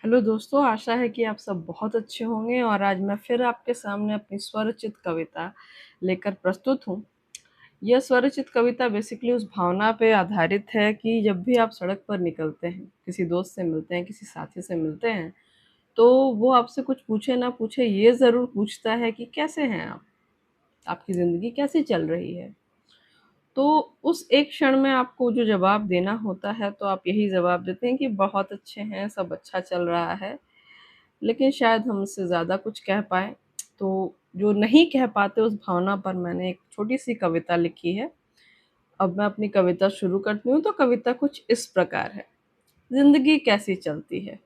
Hello दोस्तों, आशा है कि आप सब बहुत अच्छे होंगे और आज मैं फिर आपके सामने अपनी स्वरचित कविता लेकर प्रस्तुत हूँ। यह स्वरचित कविता बेसिकली उस भावना पे आधारित है कि जब भी आप सड़क पर निकलते हैं, किसी दोस्त से मिलते हैं, किसी साथी से मिलते हैं, तो वो आपसे कुछ पूछे ना पूछे ये ज़रूर पूछता है कि कैसे हैं आप? आपकी ज़िंदगी कैसी चल रही है? तो उस एक क्षण में आपको जो जवाब देना होता है, तो आप यही जवाब देते हैं कि बहुत अच्छे हैं, सब अच्छा चल रहा है। लेकिन शायद हम उससे ज़्यादा कुछ कह पाएँ। तो जो नहीं कह पाते उस भावना पर मैंने एक छोटी-सी कविता लिखी है। अब मैं अपनी कविता शुरू करती हूँ तो कविता कुछ इस प्रकार है। ज़िंदगी कैसी चलती है?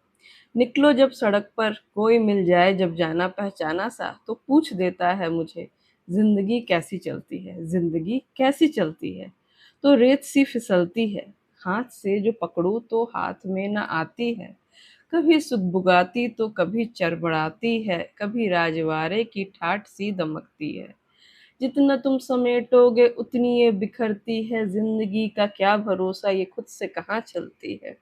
निकलो जब सड़क पर कोई मिल जाए जब जाना पहचाना सा तो पूछ देता है मुझे ज़िंदगी कैसी चलती है? ज़िंदगी कैसी चलती है? तो रेत सी फिसलती है, हाथ से जो पकड़ूँ तो हाथ में ना आती है। कभी सुगबुगाती तो कभी चरबड़ाती है, कभी राजवाड़े की ठाठ सी दमकती है। जितना तुम समेटोगे उतनी ये बिखरती है, जिंदगी का क्या भरोसा ये खुद से कहाँ चलती है।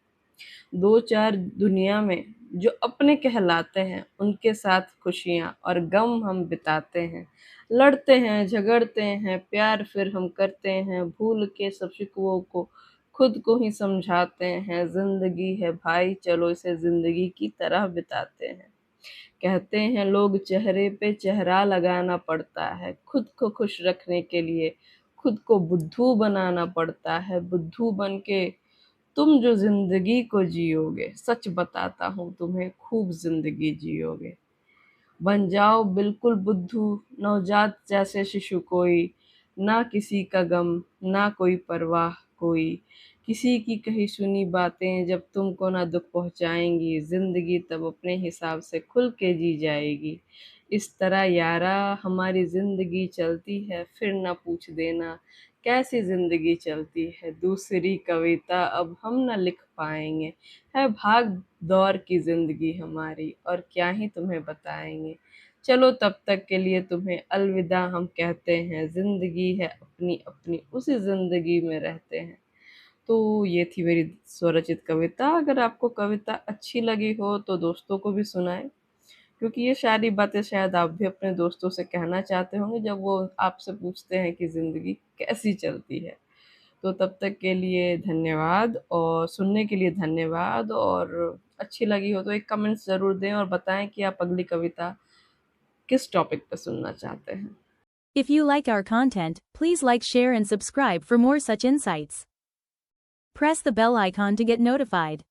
दो चार दुनिया में जो अपने कहलाते हैं उनके साथ खुशियाँ और गम हम बिताते हैं। लड़ते हैं, झगड़ते हैं, प्यार फिर हम करते हैं, भूल के सब शिकवों को खुद को ही समझाते हैं। जिंदगी है भाई, चलो इसे जिंदगी की तरह बिताते हैं। कहते हैं लोग चेहरे पे चेहरा लगाना पड़ता है, खुद को खुश रखने के लिए खुद को बुद्धू बनाना पड़ता है। बुद्धू बन के तुम जो जिंदगी को जियोगे, सच बताता हूँ तुम्हें खूब जिंदगी जियोगे। बन जाओ बिल्कुल बुद्धू, नवजात जैसे शिशु कोई, ना किसी का गम ना कोई परवाह कोई। किसी की कही सुनी बातें जब तुमको ना दुख पहुंचाएंगी, जिंदगी तब अपने हिसाब से खुल के जी जाएगी। इस तरह यारा हमारी जिंदगी चलती है, फिर ना पूछ देना कैसी जिंदगी चलती है। दूसरी कविता अब हम न लिख पाएंगे, है भाग दौर की जिंदगी हमारी, और क्या ही तुम्हें बताएंगे। चलो तब तक के लिए तुम्हें अलविदा हम कहते हैं, जिंदगी है अपनी अपनी उसी जिंदगी में रहते हैं। तो ये थी मेरी स्वरचित कविता। अगर आपको कविता अच्छी लगी हो तो दोस्तों को भी सुनाएं, क्योंकि ये सारी बातें शायद आप भी अपने दोस्तों से कहना चाहते होंगे जब वो आपसे पूछते हैं कि ज़िंदगी कैसी चलती है। तो तब तक के लिए धन्यवाद, और सुनने के लिए धन्यवाद। और अच्छी लगी हो तो एक कमेंट ज़रूर दें और बताएं कि आप अगली कविता किस टॉपिक पर सुनना चाहते हैं। If you like our content, please like, share, and subscribe for more such insights. Press the bell icon to get notified.